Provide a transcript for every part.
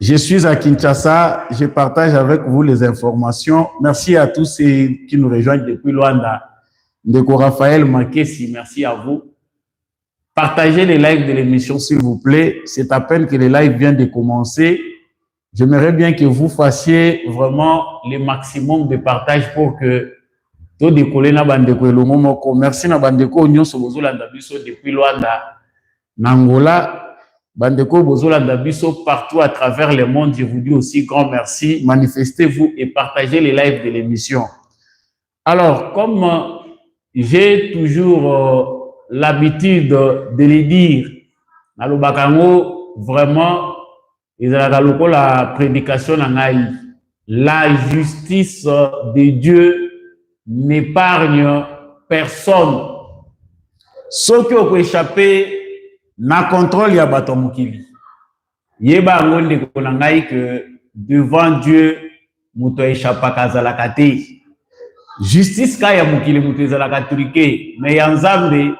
Je suis à Kinshasa, je partage avec vous les informations. Merci à tous ceux qui nous rejoignent depuis Luanda. Ndeko Raphaël Makessi, merci à vous. Partagez les lives de l'émission, s'il vous plaît. C'est à peine que le live vient de commencer. J'aimerais bien que vous fassiez vraiment le maximum de partage pour que tout décoller na bandeko elongo moko. Merci na bandeko nyonso bozolanda biso depuis Luanda, Nangola. Bandeko Bozolanda Biso partout à travers le monde, je vous dis aussi grand merci. Manifestez-vous et partagez les lives de l'émission. Alors, comme j'ai toujours l'habitude de le dire, dans le Bakango, vraiment, la prédication, la justice de Dieu n'épargne personne. Ceux qui ont échappé na contrôle ya bato mokili. Yeba ngonde konangai que devant Dieu muto échappaka zalaka te. Justice ka ya mokili muto zalaka turike, mais ya Nzambe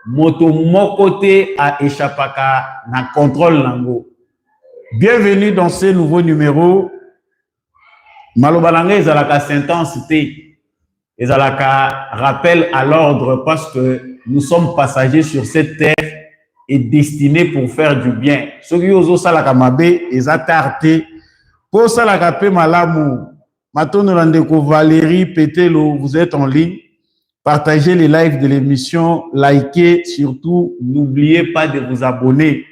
moto moko te a échappaka na contrôle nango. Bienvenue dans ce nouveau numéro. Maloba nanga zalaka sentence te. Ezalaka rappel à l'ordre parce que nous sommes passagers sur cette terre est destiné pour faire du bien. Ceux qui osent salaka mabe, ils attardent. Pour salaka pe malamu, Matono Landeko Valérie Pételo, vous êtes en ligne. Partagez les lives de l'émission, likez, surtout, n'oubliez pas de vous abonner.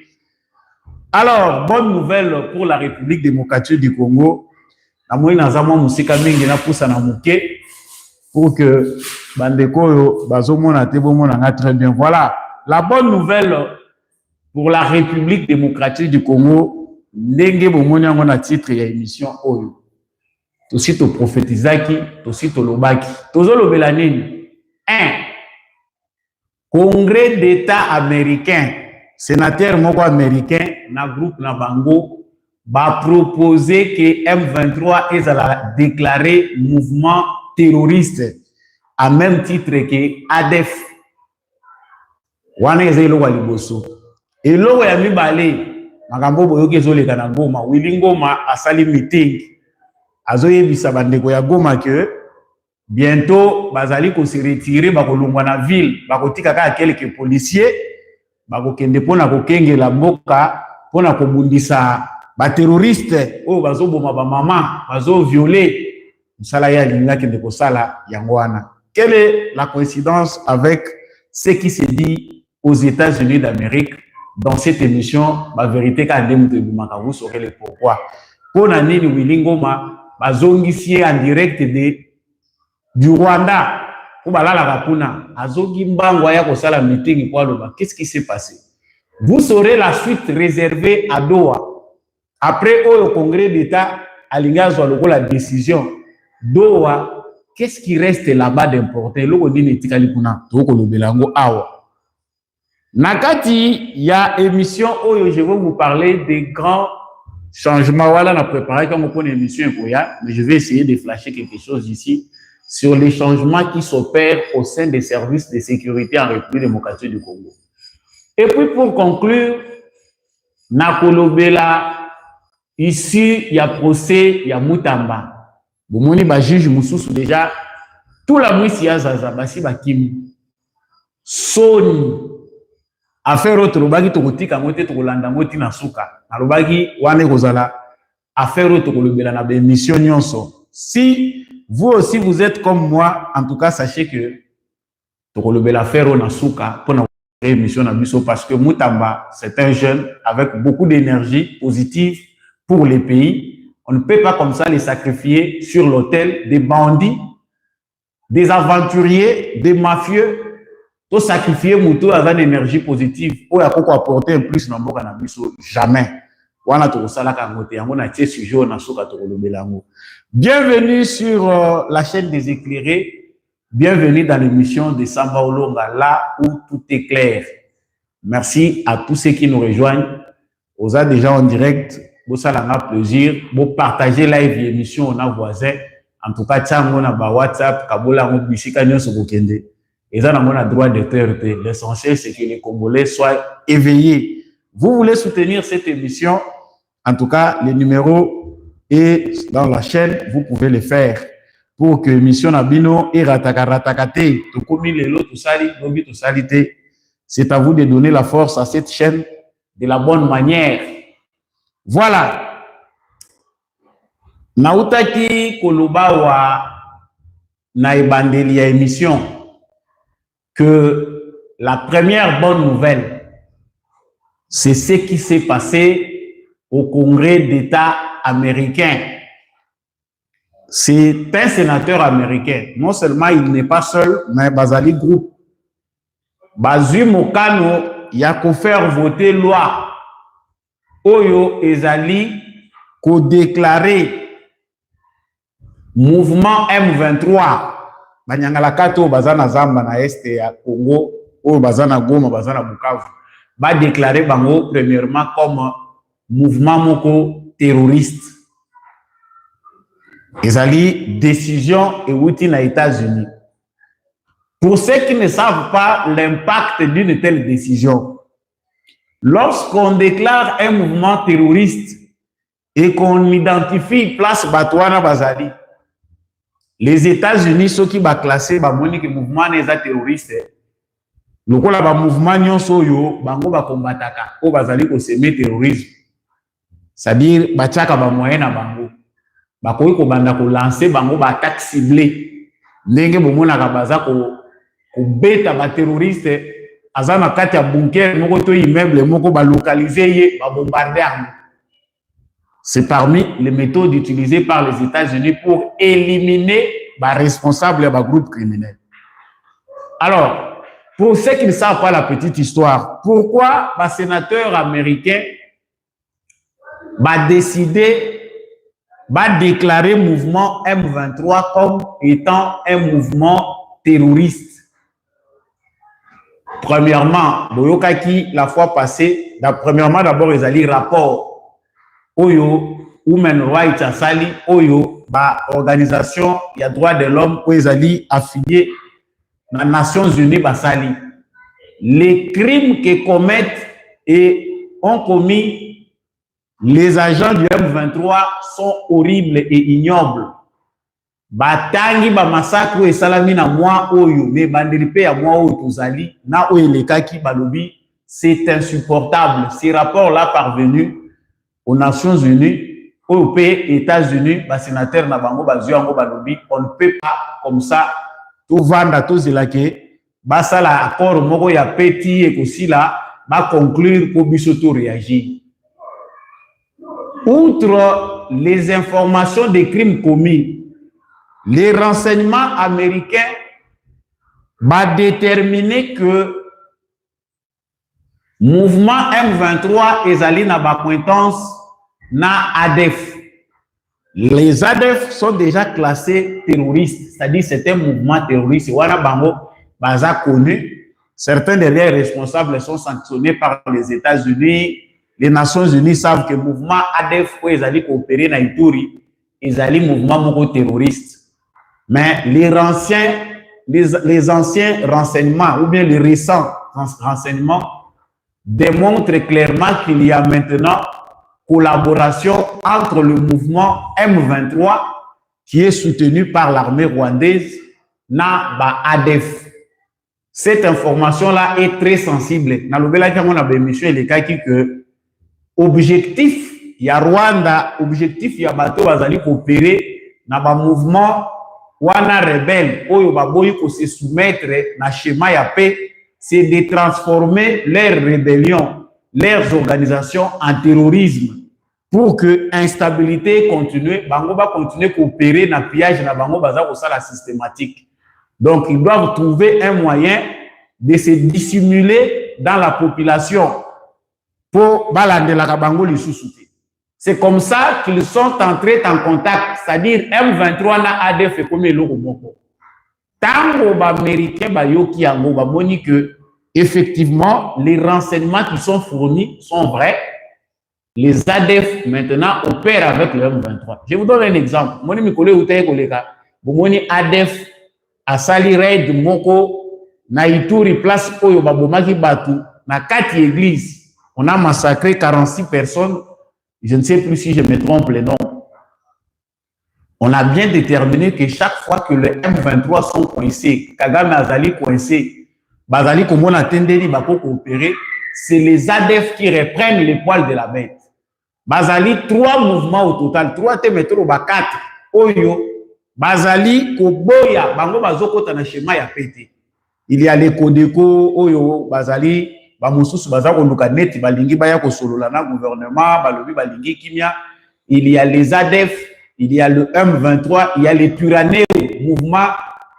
Alors, bonne nouvelle pour la République démocratique du Congo. Namoui nazamo musika mingi na poussa na muke pour que bandeko bazomona te bomona nga très bien. Voilà, la bonne nouvelle pour la République démocratique du Congo, ndenge bomoni yango na titre ya émission oyo. Tosi to prophétisaki, tosi to lobaki. Tozo lobela nini? 1. Congrès d'État américain, sénateur moko américain na groupe na bango ba proposer que M23 ezala déclaré mouvement terroriste à même titre que ADF. Wana ezelo wa liboso. Eloko ya mibale makambo boyoki ezoleka na Goma, Willy Ngoma asali meeting azoyebisa bandeko ya Goma que bientôt bazali ko se retirer bakolongwa na ville, bakotika kaka quelques policiers bakokende pona kokengela mboka pona kobundisa ba terroriste oyo bazoboma ba mama bazo violer msala ya lingaki ndeko sala yango wana. Quelle est la coïncidence avec ce qui se dit aux États-Unis d'Amérique? Dans cette émission, la vérité vous saurez le pourquoi. Pour l'année de Willy Ngoma, bazongisie en direct du Rwanda. Pour la rapuna, azogi mbango ya kosala meeting kwa loba. Qu'est-ce qui s'est passé? Vous saurez la suite réservée à Doha. Après au Congrès d'État, alinga zwa la décision. Doha, qu'est-ce qui reste là-bas d'important? Loko dini tikali kuna, toko lobelango awa. Nakati, il y a émission où je vais vous parler des grands changements. Voilà, on a préparé comme une émission, mais je vais essayer de flasher quelque chose ici sur les changements qui s'opèrent au sein des services de sécurité en République démocratique du Congo. Et puis pour conclure, Nakolobela, ici, il y a procès, il y a Moutamba. Bomoni ba juge Moussous déjà, tout la mousse ya zaza, basi bakim. Soni. Affaire autre lobaki tokotika ngote tokolanda ngoti na suka alobaki wane kozala affaire autre kolobela na émission nyonso. Si vous aussi vous êtes comme moi, en tout cas sachez que tokolobela affaire na suka pour na émission na biso parce que Moutamba c'est un jeune avec beaucoup d'énergie positive pour les pays. On ne peut pas comme ça les sacrifier sur l'autel des bandits, des aventuriers, des mafieux. Tout sacrifier moutou avec une énergie positive pour apporter un plus dans mboka na biso jamais. Wana to sala ka ngote yango na tie sujet na soka to lobelango. Bienvenue sur la chaîne des éclairés. Bienvenue dans l'émission de Samba Olonga, là où tout est clair. Merci à tous ceux qui nous rejoignent. Vous êtes déjà en direct. Vous ça un plaisir. Vous partagez live l'émission on a voisin. En tout cas, tiens on a ba WhatsApp kabola on bisika nyonso bokende. Et ça, on a droit de terre. L'essentiel, c'est que les Congolais soient éveillés. Vous voulez soutenir cette émission En tout cas, le numéro est dans la chaîne, vous pouvez le faire pour que mission Nabino et Ratakarate, tout comme les tout sali, tout salité. C'est à vous de donner la force à cette chaîne de la bonne manière. Voilà. Nautaki Kolobawa Naibandeli émission que la première bonne nouvelle, c'est ce qui s'est passé au Congrès d'État américain. C'est un sénateur américain. Non seulement il n'est pas seul, mais Bazali Group. Bazui Mokano, il y a qu'à faire voter loi. Oyo Ezali, qu'au déclarer mouvement M23. Banyangala kato bazana Zamba na este ya Congo, ou bazana Goma, bazana Bukavu. Va déclarer bango premièrement comme mouvement moko terroriste. Ezali décision et outil aux États-Unis. Pour ceux qui ne savent pas l'impact d'une telle décision, lorsqu'on déclare un mouvement terroriste et qu'on identifie place Batouana Bazali, les États-Unis, ceux qui vont classer le mouvement des terroristes, le mouvement Nyonsoyo, bango ba combataka, o bazali ko semer terrorisme. C'est-à-dire, bachaka ba moyen na bango. Bakoyi ko banda ko lancer bango ba attaque ciblée. Ndenge bomona ka baza ko beta ba terroriste azana kati ya bunker moko to immeuble moko ba localiser ye ba bombarder. C'est parmi les méthodes utilisées par les États-Unis pour éliminer les responsables et les groupes criminels. Alors, pour ceux qui ne savent pas la petite histoire, pourquoi les sénateurs américains ont décidé de déclarer le mouvement M23 comme étant un mouvement terroriste? Premièrement, Boyokaki, la fois passée, premièrement, d'abord, ils allaient rapport. Oyo, Human Rights Asali, Oyo, organisation, il y a droit de l'homme, où ils allaient affiliés dans les Nations Unies, Basali. Les crimes que commettent et ont commis les agents du M23 sont horribles et ignobles. Batangi, massacre et salami na moi, Oyo, mais bandelipe à moi, Oyo, Tuzali, na Oyo, les kaki, balobi, c'est insupportable. Ces rapports-là parvenus aux Nations Unies, aux pays, États-Unis, les sénateurs Nabango, on ne peut pas comme ça tout vendre tout cela que ça l'accord moko ya petit et aussi là va conclure pour bisoto réagir. Outre les informations des crimes commis, les renseignements américains va déterminer que mouvement M23 est allé dans la acquaintance na ADF. Les ADF sont déjà classés terroristes, c'est-à-dire c'est un mouvement terroriste. Wana bango baza connu. Certains des responsables sont sanctionnés par les États-Unis. Les Nations Unies savent que le mouvement ADF où ils allaient coopérer dans Ituri, ils allaient mouvement moko terroriste. Mais les anciens renseignements ou bien les récents renseignements démontrent clairement qu'il y a maintenant collaboration entre le mouvement M23 qui est soutenu par l'armée rwandaise na ba ADF. Cette information-là est très sensible. Dans le cas où on a émission, il est que objectif, il y a Rwanda, objectif, il y a bateau bazali coopérer na ba mouvement wana rebelle, oyo baboyi ko se soumettre na schéma ya paix, c'est de transformer leurs rébellions, leurs organisations en terrorisme pour que l'instabilité continue, bango va continuer à coopérer dans le pillage, na bango baza ko sala systématique. Donc, ils doivent trouver un moyen de se dissimuler dans la population pour balander la bango li sous-souté. C'est comme ça qu'ils sont entrés en contact, c'est-à-dire M23 na ADF et comme le moko. Tango ba américain ba yoki yango ba moni que effectivement les renseignements qui sont fournis sont vrais. Les ADF maintenant opèrent avec le M23. Je vous donne un exemple. Moni mikole utaye koleka. Bomoni ADF a sali raid moko na Ituri place oyo babomaki batu na kati église. On a massacré 46 personnes Je ne sais plus si je me trompe les noms. On a bien déterminé que chaque fois que les M23 sont coincés, Kagame Azali coincé, Bazali comme on a tendé bako coopérer, c'est les ADF qui reprennent les poils de la bête. Bazali 3 mouvements au total, 3 métros, 4. Oyo, Bazali, Koboya, Bango Bazoko na schéma ya pété. Il y a les Kodeko, Oyo, Bazali, Bamousous, Bazako Nukanet, Balingi Bayako Sololana, gouvernement, Balobi Balingi Kimia. Il y a les ADF, il y a le M23, il y a les Puranéo, mouvement,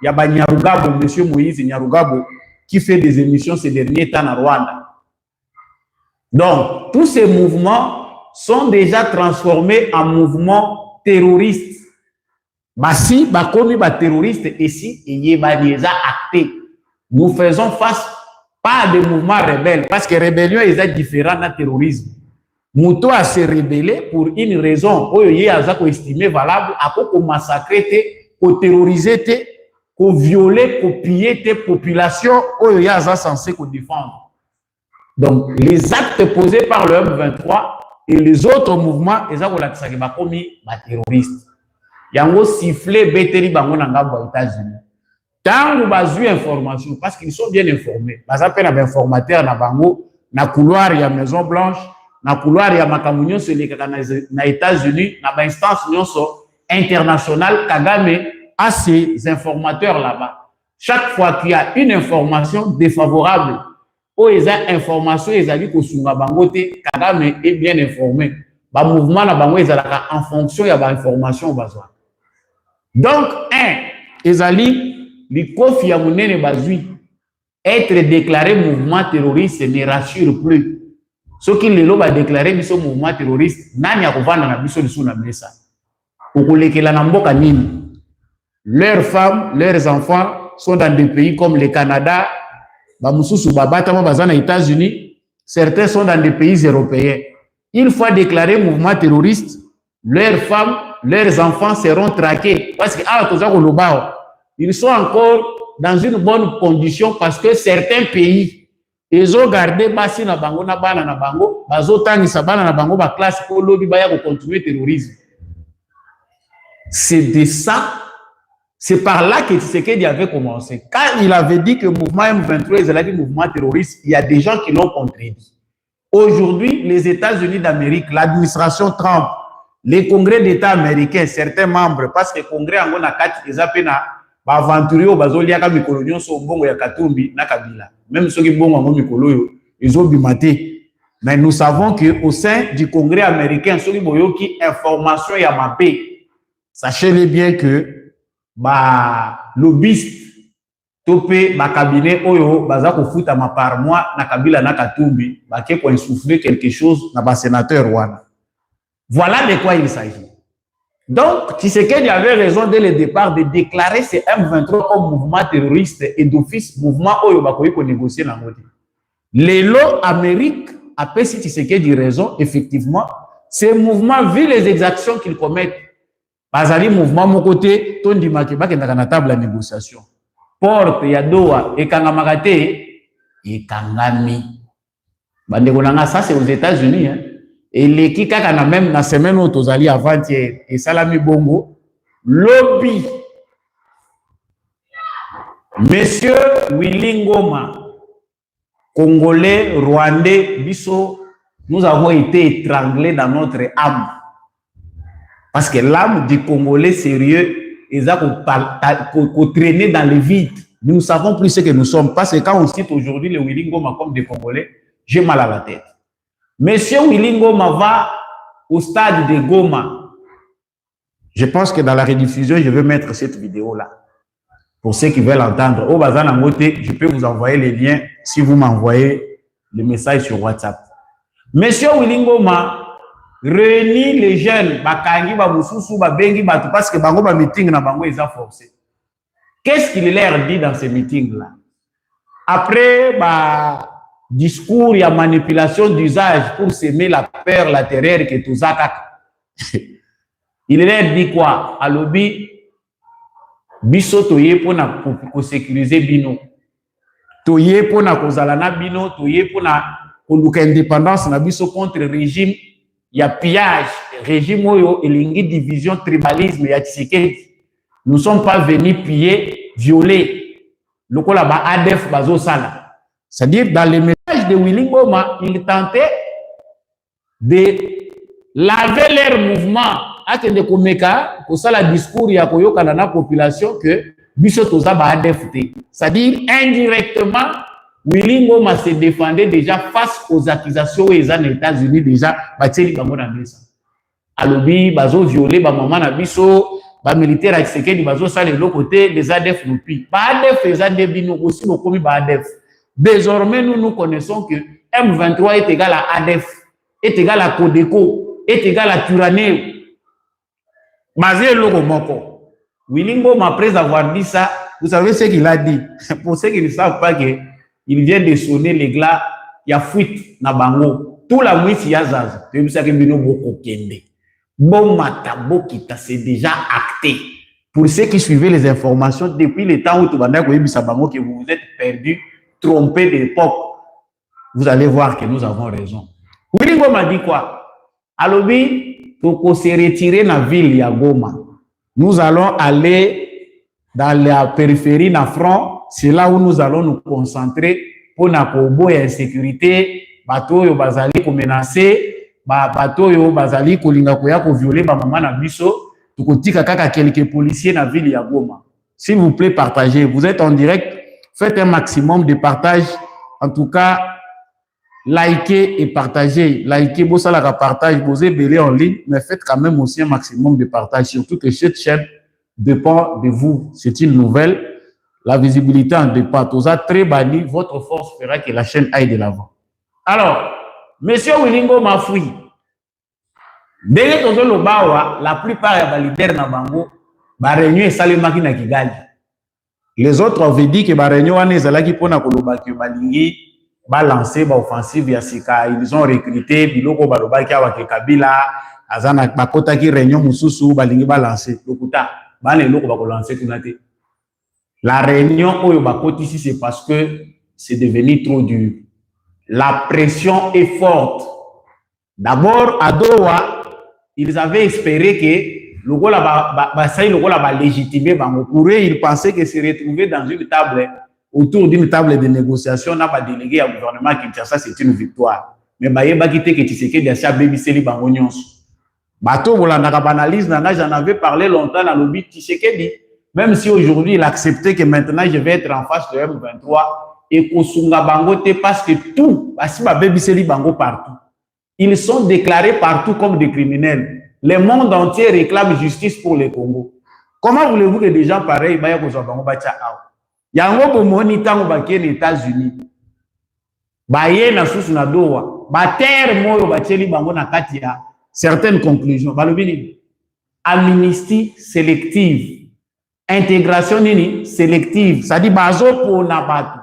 il y a Nyarugabo, monsieur Moïse Nyarugabo, qui fait des émissions ces derniers temps à Rwanda. Donc, tous ces mouvements sont déjà transformés en mouvements terroristes. Si, comme terroristes ici, il y a déjà acté. Nous faisons face pas à des mouvements rebelles, parce que rébellion est différent du terrorisme. Mouto a se rebellé pour une raison, il y a estimé valable, à quoi massacrer, pour terroriser, pour violer, pour piller tes populations, il y a censé défendre. Donc, les actes posés par le M23 et les autres mouvements, ils ont commis des terroristes. Il y a un sifflet béteri bango nangabo aux États-Unis. Tant que vous avez information, parce qu'ils sont bien informés, vous avez un informateur na bango, na couloir ya Maison Blanche, na couloir ya makamunyo sur les États-Unis, na ba instance internationale, Kagame a ses informateurs là-bas. Chaque fois qu'il y a une information défavorable, ou ils ont information, ils ont dit que Sunga Bangote, Kagame est bien informé. Le mouvement na bango ils en fonction de l'information besoin. Donc, ils ont dit les Kofi Amunene Bazui être déclaré mouvement terroriste ne rassure plus. Ce qui les loba déclaré ce mouvement terroriste, nani a kovanda na biso lisu na mesa. Okolekela na mboka nini? Leurs femmes, leurs enfants sont dans des pays comme le Canada, Bamususu Babata, aux États-Unis, certains sont dans des pays européens. Une fois déclaré mouvement terroriste, leurs femmes, leurs enfants seront traqués. Parce que ils sont encore dans une bonne condition parce que certains pays, ils ont gardé Bassi na bango na bana na bango, bazotani sabana na bango ba classe pour lobby baya pour continuer le terrorisme. C'est de ça. C'est par là que Tshisekedi avait commencé. Quand il avait dit que le mouvement M23 est un mouvement terroriste, il y a des gens qui l'ont contredit. Aujourd'hui, les États-Unis d'Amérique, l'administration Trump, les congrès d'État américains, certains membres, parce que le congrès en a quatre, ils appellent aventuriers, même ceux qui sont ils ont bimaté. Mais nous savons qu'au sein du congrès américain, ceux qui ont information et mapé, sachez bien que lobbyiste topé cabinet oyo baza ko futa ma par mois na Kabila na Katumbi ba ke ko insouffler quelque chose na ba sénateur wana. Voilà de quoi il s'agit. Donc Tshisekedi avait raison dès le départ de déclarer ce M23 comme mouvement terroriste et d'office mouvement oyo ba ko négocier na ngoti. Lelo Amérique a payé Tshisekedi raison effectivement ces mouvements vu les exactions qu'ils commettent. Bazali mouvement mon côté tondi makeba ke na table de négociation. Porte ya Doha et kangamagate et kangami. Bande konanga ça c'est aux États-Unis hein. Et les qui kaka même na semaine où tozali avant-hier et Salami Bongo lobby Monsieur Willy Ngoma Congolais, Rwandais, biso nous avons été étranglés dans notre âme. Parce que l'âme du Congolais sérieux, ils ont traîné dans le vide. Nous ne savons plus ce que nous sommes. Parce que quand on cite aujourd'hui le Willy Ngoma comme des Congolais, j'ai mal à la tête. Monsieur Willy Ngoma va au stade de Goma. Je pense que dans la rediffusion, je vais mettre cette vidéo-là. Pour ceux qui veulent entendre. Au Bazan Angote, je peux vous envoyer les liens si vous m'envoyez le message sur WhatsApp. Monsieur Willy Ngoma réunit les jeunes, bakangi, bamususu, babengi, parce que bango ba meeting na bango ils ont forcé. Qu'est-ce qu'il leur dit dans ces meetings-là? Après discours, il y a manipulation d'usage pour semer la peur, la terreur que tout ça. Il leur dit quoi? À l'obi, biso toye pour sécuriser bino. Toye pour na kozalana bino, toye pour na koluka indépendance na biso contre le régime il y a pillage, régime oyo, et division, tribalisme, il y a Tshisekedi. Nous ne sommes pas venus piller, violer. Le coup là-bas, ADF, Bazo Sala. C'est-à-dire, dans les messages de Willy Ngoma, il tentait de laver leur mouvement. De komeka, pour ça, le discours, il y a la population que Biso Toza ba ADF. C'est-à-dire, indirectement, Willy Ngoma se défendait déjà face aux accusations aux États-Unis déjà, Bateli Bango na Mesa. Alobi, Bazo violé, Maman na Biso, ba militaire à Tshisekedi, Bazo ça de l'autre côté, les ADF nous pillent. Ba ADF, les ADF, nous aussi, nous commis ba ADF. Désormais, nous connaissons que M23 est égal à ADF, est égal à Codeco, est égal à Turaneo. Basé le Moko. Willy Ngoma, après avoir dit ça, vous savez ce qu'il a dit. Pour ceux qui ne savent pas qu'il vient de sonner les glas, il y a fuite na bango. Tout la nuit, il y a zaz. C'est pour ça que nous beaucoup kende. Bon matabo qui c'est déjà acté. Pour ceux qui suivaient les informations depuis le temps où tout le monde que vous vous êtes perdu, trompé d'époque, vous allez voir que nous avons raison. Willy Ngoma dit quoi? Alobi, pour se retirer dans la ville de Goma, nous allons aller dans la périphérie de front. C'est là où nous allons nous concentrer pour la insécurité. Bateau yo bazali ko menacer, bateau yo bazali ko linga ko ya ko violer ba maman na biso, to ko tika kaka quelques policiers dans la ville de Goma. S'il vous plaît, partagez. Vous êtes en direct, faites un maximum de partage. En tout cas, likez et partagez. Likez, vous allez partager, vous êtes en ligne, mais faites quand même aussi un maximum de partage. Surtout que cette chaîne dépend de vous. C'est une nouvelle. La visibilité en dépend. Tout ça, très banni. Votre force fera que la chaîne aille de l'avant. Alors, monsieur Willy Ngoma m'a fui. Dès que le bawa, la plupart des leaders na bango, ba réunion et salemaki na Kigali. Les autres avaient dit que ba réunion ane zalaki pona kolobaki balingi ba lancer ba offensive ya sika. Ils ont recruté biloko balobaki awake Kabila azana bakota ki réunion mususu balingi ba lancer. Lokuta ba le loko ba ko lancer tunate. La réunion oyo bakoti ici c'est parce que c'est devenu trop dur. La pression est forte. D'abord à Doha, ils avaient espéré que le gars là légitimer pour eux, ils pensaient que se retrouver dans une table, autour d'une table de négociation, n'a pas délégué au gouvernement Kinshasa, c'est une victoire. Mais bah yeba quitté que Tshisekedi a sa baby seli bangonyons. Bateau voilà n'a pas analyse, j'en avais parlé longtemps dans le but Tshisekedi. Même si aujourd'hui il acceptait que maintenant je vais être en face de M23 et Kosunga Bangote parce que tout, parce que baby seli bango partout. Ils sont déclarés partout comme des criminels. Le monde entier réclame justice pour le Congo. Comment voulez-vous que des gens pareils baillent aux Bango bacha out? Yango ko monita ngobaki les États-Unis. Baye na susu na doa. Ba terre moyo bacheli bango na kati ya certaines conclusions. Balobini amnistie sélective. Intégration nini sélective. Ça dit bazo pour na batu.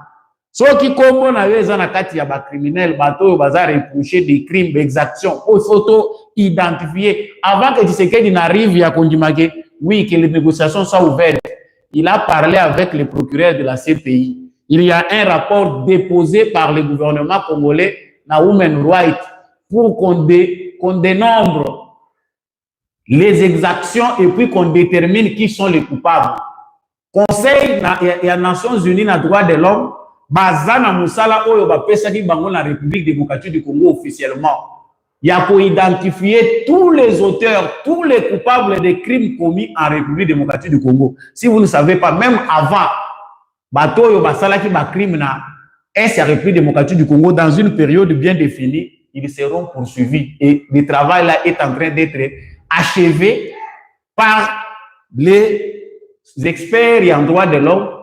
Ceux qui comme na weza na kati ya ba criminel bato baza reprocher des crimes d'exaction au photo identifié avant que Tshisekedi n'arrive à Kondimake oui que les négociations soient ouvertes. Il a parlé avec le procureur de la CPI. Il y a un rapport déposé par le gouvernement congolais na Human Rights pour qu'on dénombre les exactions et puis qu'on détermine qui sont les coupables. Conseil et les Nations Unies na droit de l'homme bazana musala oyo bapesa ki bango la République démocratique du Congo officiellement. Il y a pour identifier tous les auteurs, tous les coupables des crimes commis en République démocratique du Congo. Si vous ne savez pas, même avant, bato oyo basala ki ba crime na la République démocratique du Congo dans une période bien définie, ils seront poursuivis et le travail là est en train d'être achevé par les experts en droit de l'homme.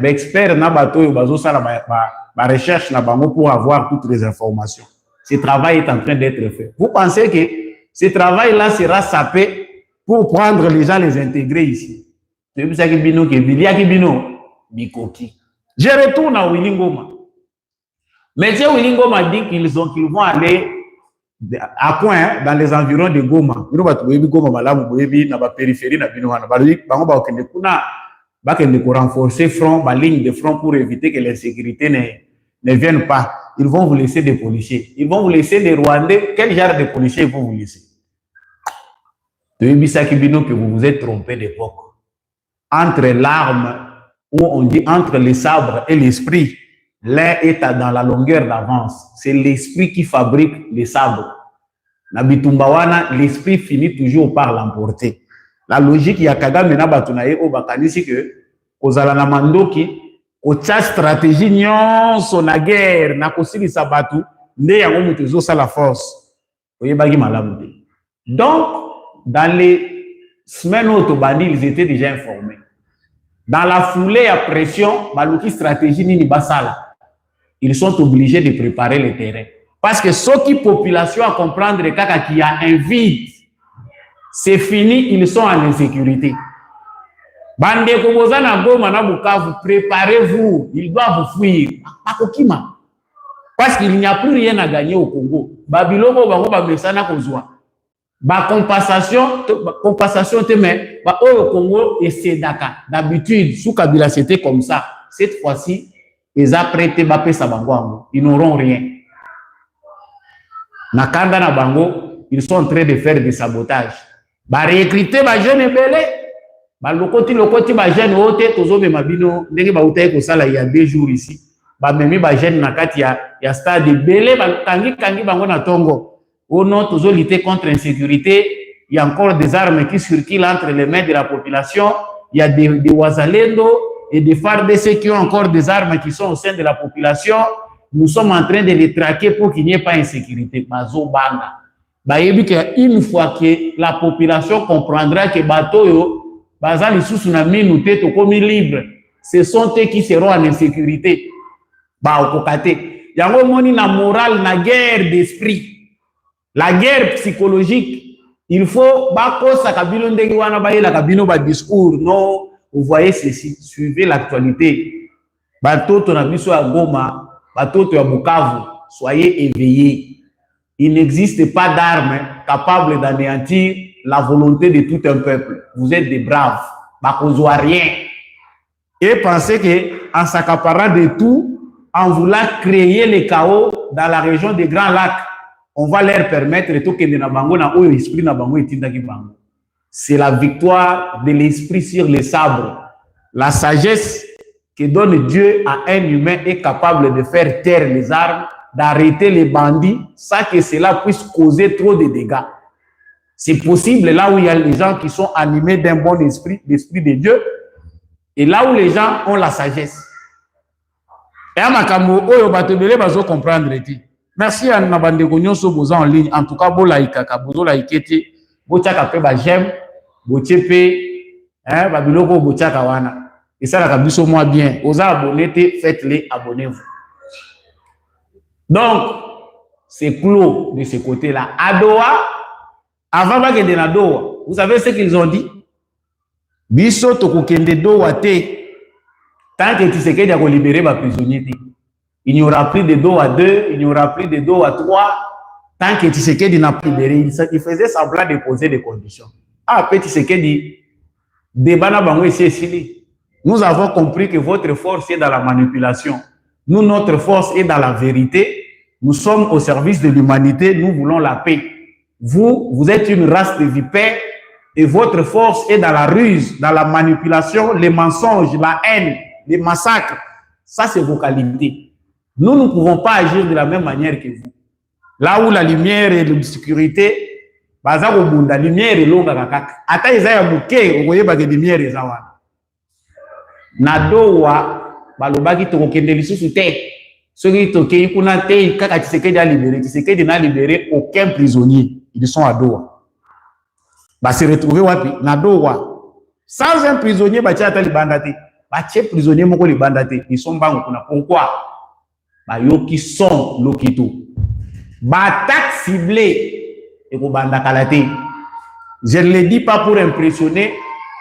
Expert na bato bazo sala ba recherche na bango pour avoir toutes les informations. Ce travail est en train d'être fait. Vous pensez que ce travail là sera sapé pour prendre les gens les intégrer ici? C'est pour ça que bino que bilia ki bino bikoki. Je retourne à Willy Ngoma. Mais Willy Ngoma dit qu'ils vont aller à Coin dans les environs de Goma. Bino batu bebi Goma malamu bebi na ba périphérie na bino wana. Bango ba okende kuna bah que nous renforcer front, la ligne de front pour éviter que l'insécurité ne vienne pas. ils vont vous laisser des policiers. Ils vont vous laisser des Rwandais. Quel genre de policiers ils vont vous laisser? De Bisaki Bino que vous vous êtes trompé d'époque. Entre l'arme, où on dit entre les sabres et l'esprit, l'un est dans la longueur d'avance. C'est l'esprit qui fabrique les sabres. Nabitumbawana, l'esprit finit toujours par l'emporter. La logique, il y a Kagame na batunaye au bakanisi que kozala na mandoki, kocha stratégie nyonso na guerre, na kosili sabatu, nde yango mutezo sa la force. Oye bagi malamu. Donc, dans les semaines où Tobandi, ils étaient déjà informés. Dans la foulée à pression, baluki stratégie nini basala. Ils sont obligés de préparer le terrain. Parce que ce qui population à comprendre kaka qui a un vide, c'est fini, ils sont en insécurité. Bande koboza na Goma na Bukavu, préparez-vous, ils doivent fuir. Akokima. Parce qu'il n'y a plus rien à gagner au Congo. Babiloko bango ba mesana kozwa. Ba compensation mais au Congo et c'est Dakar. D'habitude, sous Kabila c'était comme ça. Cette fois-ci, ils ont prêté Bapé Sabango. Ils n'auront rien. Nakanda na bango, ils sont en train de faire des sabotages. Ba recruter ba jeune belé, ba lokoti ba jeune ote tozobe mabino ndenge ba utaye ko sala il y a 2 jours ici. Ba memi ba jeune na kati ya stade belé ba kangi bango na tongo. Au nom tozo lutter contre l'insécurité, il y a encore des armes qui circulent entre les mains de la population, il y a des Wazalendo et des FARDC qui ont encore des armes qui sont au sein de la population. Nous sommes en train de les traquer pour qu'il n'y ait pas d'insécurité. Une fois que la population comprendra que bateau libre, ce sont eux qui seront en insécurité. Il y a une morale, la guerre d'esprit, la guerre psychologique. Il faut discours. Non, vous voyez ceci, suivez l'actualité. Bateau à Goma, bateau à Bukavu, soyez éveillés. Il n'existe pas d'armes capables d'anéantir la volonté de tout un peuple. Vous êtes des braves, vous n'avez rien. Et pensez qu'en s'accaparant de tout, en voulant créer le chaos dans la région des Grands Lacs, on va leur permettre tout que c'est la victoire de l'esprit sur les sabres. La sagesse que donne Dieu à un humain est capable de faire taire les armes, d'arrêter les bandits sans que cela puisse causer trop de dégâts. C'est possible là où il y a les gens qui sont animés d'un bon esprit, l'esprit de Dieu, et là où les gens ont la sagesse. Et à Makambo, oyo batebele bazo comprendre. Merci à Nabande Gonyoso Boza en ligne. En tout cas, bo laïkaka, bozo laïkete, bo tchaka pe ba j'aime, bo tchepe, babiloko bo tchaka wana. Et ça, la kabiso moi bien. Aux abonnés, faites-les, abonnez-vous. Donc, c'est clos de ce côté-là. À Doha, avant de la Doha, vous savez ce qu'ils ont dit? Biso tokokende Doha te. Tant que Tshisekedi a libéré les prisonniers, il n'y aura plus de Doha 2, il n'y aura plus de Doha 3. Tant que Tshisekedi n'a pas libéré, il faisait semblant de poser des conditions. Ah, après Tshisekedi, débat na bango ici. Nous avons compris que votre force est dans la manipulation. Nous, notre force est dans la vérité. Nous sommes au service de l'humanité. Nous voulons la paix. Vous êtes une race de vipères et votre force est dans la ruse, dans la manipulation, les mensonges, la haine, les massacres. Ça, c'est vos qualités. Nous ne pouvons pas agir de la même manière que vous. Là où la lumière et l'obscurité, la lumière est longue. Ata izaya muke, ogoye bage lumière ezawana. Na Doha balobaki tokokende lisusu te soki tokei kuna te kaka Tshisekedi a libéré. Tshisekedi n'a libéré aucun prisonnier. Ils sont à Doha. Ba se retrouver wapi na Doha sans un prisonnier batia ata libanda te batie prisonnier moko libanda te. Ils sont bango kuna. Pourquoi? Ba yoki son lokito ba attaque ciblée et ko banda kalate. Je ne le dis pas pour impressionner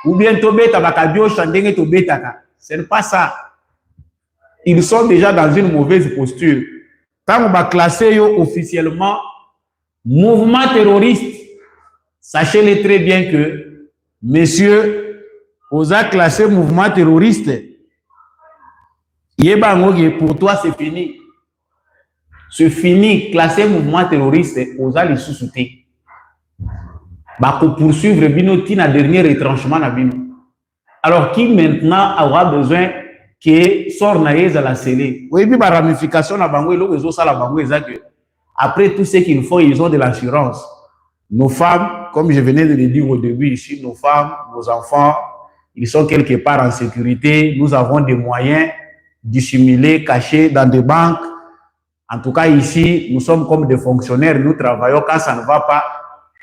ou bien tobeta bakadio chandenge tobetaka. Ce n'est pas ça. Ils sont déjà dans une mauvaise posture. Quand on va classer officiellement mouvement terroriste, sachez-le très bien que messieurs, vous avez classé mouvement terroriste. Pour toi, c'est fini. c'est fini, classer mouvement terroriste aux alliés sous-soutés. Pour poursuivre Bino Tina dernier retranchement na Bino. Alors qui maintenant aura besoin que sort naïs à la scellée? Oui, puis la ramification na bango, le réseau ça la bango exact. Après tout ce qu'ils font, ils ont de l'assurance. Nos femmes, comme je venais de le dire au début ici, nos femmes, nos enfants, ils sont quelque part en sécurité. Nous avons des moyens dissimulés, cachés dans des banques. En tout cas, ici, nous sommes comme des fonctionnaires. Nous travaillons. Quand ça ne va pas,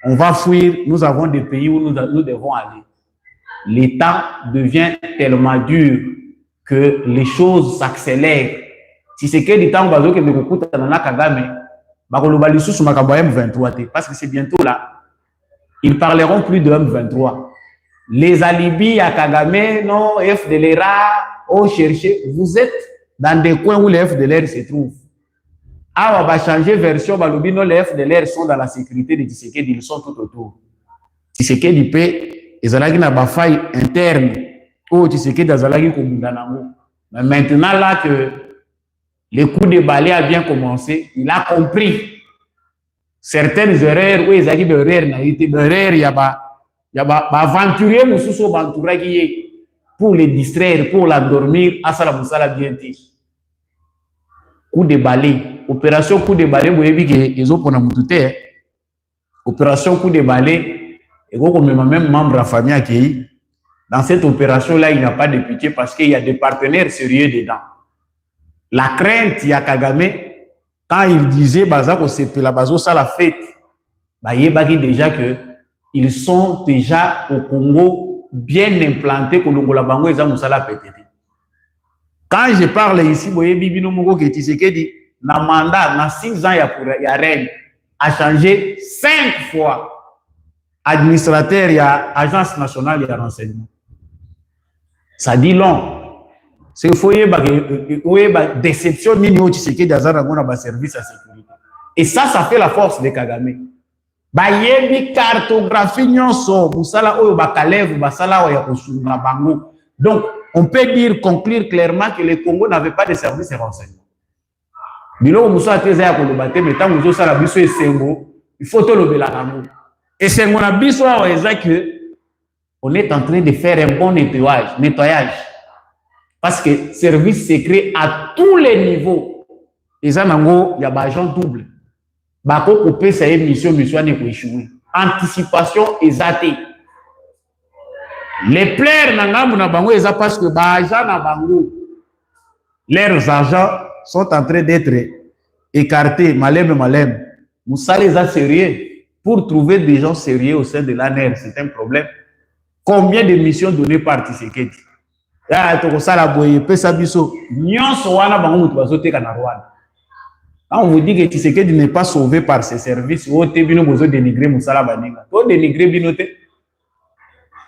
on va fuir. Nous avons des pays où nous devons aller. L'État devient tellement dur que les choses s'accélèrent. Si c'est que du temps, on va dire que nous écoutons dans la Kagame, parce que c'est bientôt là. Ils parleront plus de M23. Les alibis à Kagame, non, FDLR, on chercher. Vous êtes dans des coins où les FDLR se trouvent. Ah, on va changer version. Non, les FDLR sont dans la sécurité de Tshisekedi, ils sont tout autour. Tshisekedi peut, ils ont une faille interne. Oh, Tshisekedi a mais maintenant là que le coup de balai a bien commencé, il a compris certaines erreurs, où ils ont dit erreurs, il y a aventurier pour les distraire, pour l'endormir, à ça la bien dit. Coup de balai, opération coup de balai, vous voyez qu'ils ont pour opération coup de balai, et même membre de la famille accueilli. Dans cette opération-là, il n'y a pas de pitié parce qu'il y a des partenaires sérieux dedans. La crainte, il y a Kagame, quand il disait que c'est la base ça la fête, il y a déjà que ils sont déjà au Congo bien implantés que l'Ongola Bango et Moussala pété. Quand je parle ici, vous voyez Bibino Mongo qui dit na mandat, na 6 ans, il y a Rennes, a changé 5 fois. Administrateur, il y a Agence nationale de renseignement. Ça dit long. C'est foyer déception mini Tshisekedi d'Azara dans service à sécurité. Et ça fait la force de Kagame. Bayebi cartographie nyonso musala oyo bakalevu basala oya kosunga bango. Donc on peut dire conclure clairement que le Congo n'avait pas de service de renseignement. Bilo musala teza ya kolobate mais tant muzo sala biso esengo, il faut to lobela kango. Esengo na biso oya ezaki on est en train de faire un bon nettoyage. Parce que service secret à tous les niveaux. Et ça, il y a des agents doubles. Bako couper sa mission n'est pas échoué. Anticipation exatée. Les plaires n'angamu na bango eza parce que agents na bango leurs agents sont en train d'être écartés malem. Moussa les a sérieux pour trouver des gens sérieux au sein de l'ANR, c'est un problème. Combien de missions données par Tshisekedi? Quand on vous dit que Tshisekedi n'est pas sauvé par ses services,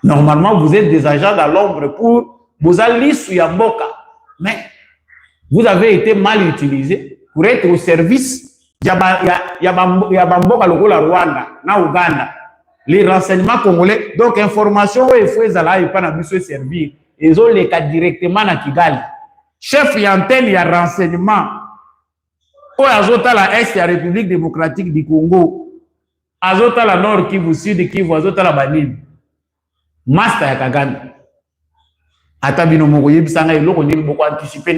normalement vous êtes des agents dans l'ombre pour vous aller sous Yamboka. Mais vous avez été mal utilisé pour être au service de Yabamboka Logola Rwanda, na Uganda. Les renseignements congolais, donc information où il faut aller pas na biso servir. Ils ont les cas directement à Kigali. Chef Yantel, il y a renseignement. Au Azota la Est, il y a République démocratique du Congo. Azota la Nord, Kivu Sud, Kivu, Azota la Banib. Master ya Kagame. Atabino Mogoye Bisanga, il a beaucoup anticipé.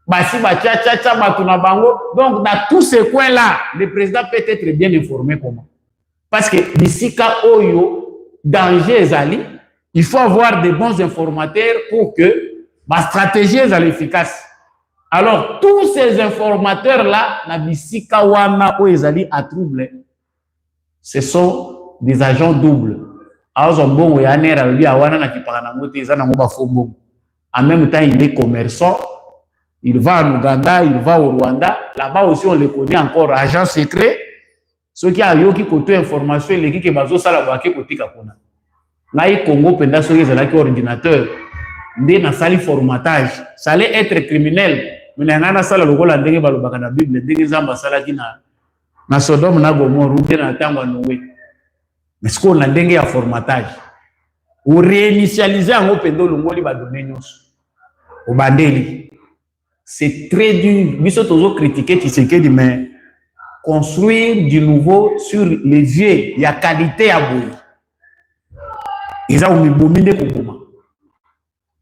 Basi Bacha, Batuna Bango. Donc, dans tous ces coins-là, le président peut être bien informé comment. Parce que d'ici qu'à Oyo, danger Zali, il faut avoir des bons informateurs pour que ma stratégie soit efficace. Alors, tous ces informateurs-là, ce sont des agents doubles. En même temps, il est commerçant, il va en Ouganda, il va au Rwanda. Là-bas aussi, on le connaît encore, agent secret. Ceux qui ont eu côté information, les qui ont côté Kapona. Là, il Congo, pendant ce qui ordinateur, il a sali formatage. Ça allait être criminel. Mais il y a un sala le rôle de la Bible, de Zamba Salakina, na Sodome, na Gomorrhe, na Tangwa Noé. Mais ce qu'on a dengue à formatage. Ou réinitialiser un open door, le mot va donner nous. Au Bandeli. c'est très dur. Nous sommes toujours critiqués, Tshisekedi, mais construire du nouveau sur les vieux, il y a qualité à bout.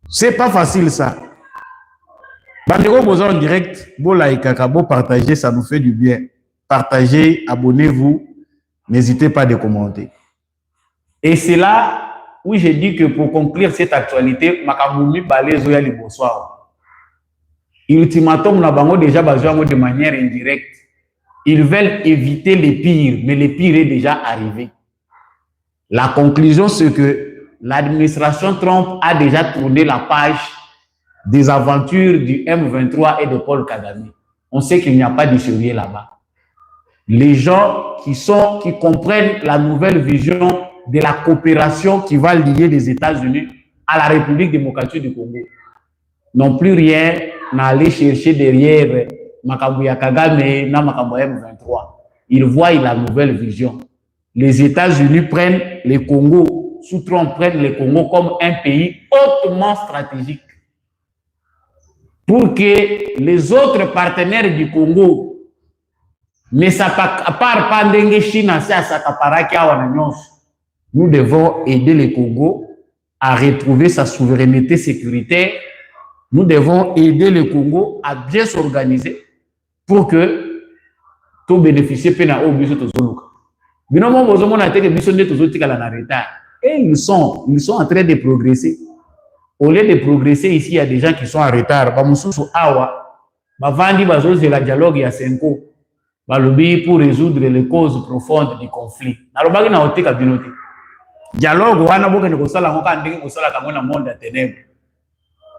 C'est pas facile ça. Bandeko besoin en direct, beau like, beau partager, ça nous fait du bien. Partagez, abonnez-vous, n'hésitez pas à commenter. Et c'est là où j'ai dit que pour conclure cette actualité, Makaboumi Balé Zoya le bonsoir. Ultimatum n'a pas déjà besoin de manière indirecte. Ils veulent éviter les pires, mais les pires est déjà arrivé. La conclusion, c'est que l'administration Trump a déjà tourné la page des aventures du M23 et de Paul Kagame. On sait qu'il n'y a pas de sérieux là-bas. Les gens qui comprennent la nouvelle vision de la coopération qui va lier les États-Unis à la République démocratique du Congo n'ont plus rien à aller chercher derrière Makabouya Kagame na Makabouya M23. Ils voient la nouvelle vision. Les États-Unis prennent le Congo, sous Trump prennent le Congo comme un pays hautement stratégique pour que les autres partenaires du Congo ne s'accaparent pas d'engue Chine à s'accaparer à nous devons aider le Congo à retrouver sa souveraineté sécuritaire. Nous devons aider le Congo à bien s'organiser pour que tout bénéficie de la et ils sont en train de progresser. Au lieu de progresser ici, il y a des gens qui sont en retard. De la dialogue, il y a 5 ans. Pour résoudre les causes profondes du conflit. Dialogue,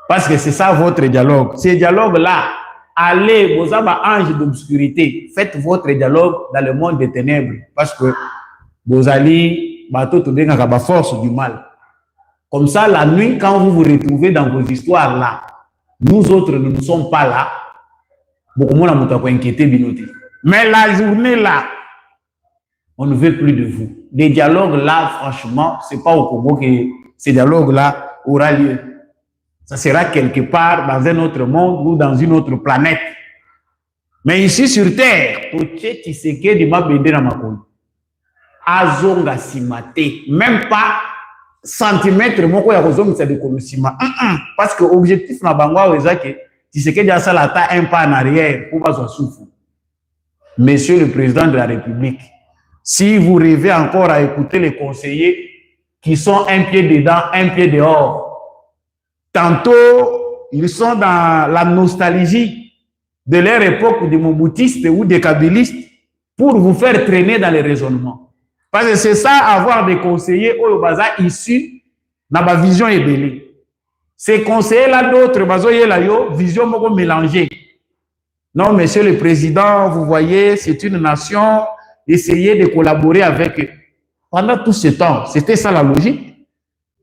parce que c'est ça votre dialogue. Ce dialogue-là, allez, vos anges d'obscurité, faites votre dialogue dans le monde des ténèbres. Parce que vous allez, la force du mal. Comme ça, la nuit, quand vous vous retrouvez dans vos histoires-là, nous autres, nous ne sommes pas là. Mais la journée-là, on ne veut plus de vous. Des dialogues-là, franchement, ce n'est pas au Congo que ces dialogues-là aura lieu. Ça sera quelque part dans un autre monde ou dans une autre planète. Mais ici sur Terre, même pas centimètre, parce que l'objectif n'a pas un pas en arrière pour pas souffrir. Monsieur le Président de la République, si vous rêvez encore à écouter les conseillers qui sont un pied dedans, un pied dehors, tantôt, ils sont dans la nostalgie de leur époque de Moboutistes ou de Kabylistes pour vous faire traîner dans les raisonnements. Parce que c'est ça, avoir des conseillers au bazar issus de ma vision ébélée. Ces conseillers-là, d'autres, vision mélangée. Non, monsieur le Président, vous voyez, c'est une nation, essayez de collaborer avec eux. Pendant tout ce temps, c'était ça la logique.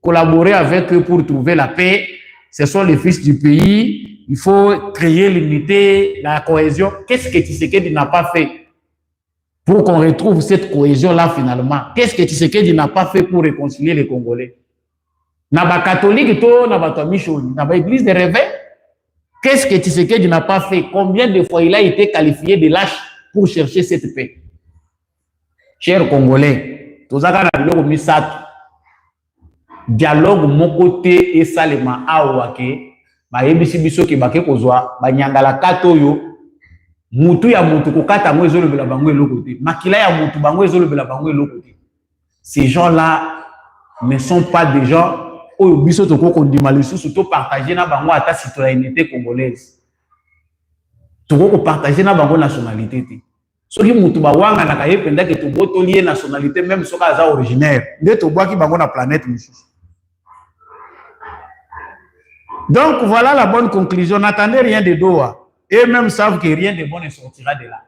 Collaborer avec eux pour trouver la paix. Ce sont les fils du pays. Il faut créer l'unité, la cohésion. Qu'est-ce que Tshisekedi n'a pas fait pour qu'on retrouve cette cohésion-là finalement? Qu'est-ce que Tshisekedi n'a pas fait pour réconcilier les Congolais? Naba catholique, naba michoni, naba église de réveil. Qu'est-ce que Tshisekedi n'a pas fait? Combien de fois il a été qualifié de lâche pour chercher cette paix? Chers Congolais, tous dialogue mon côté et salema awake ba yebisi biso ke bake kozwa ba nyangala katoyo mutu ya mutu kokata ngo ezolobela bango eloko te makila ya mutu bango ezolobela bango eloko te. Ces gens-là ne sont pas des gens oyo biso toko kondima lisusu to partager na bango ata citoyenneté congolaise, toko partager na bango nationalité te. Soki mutu ba wanga na kaye penda ke to boto lié nationalité même soka aza originaire nde to boaki bango na planète lisusu. Donc voilà la bonne conclusion. N'attendez rien de Doha. Eux-mêmes savent que rien de bon ne sortira de là.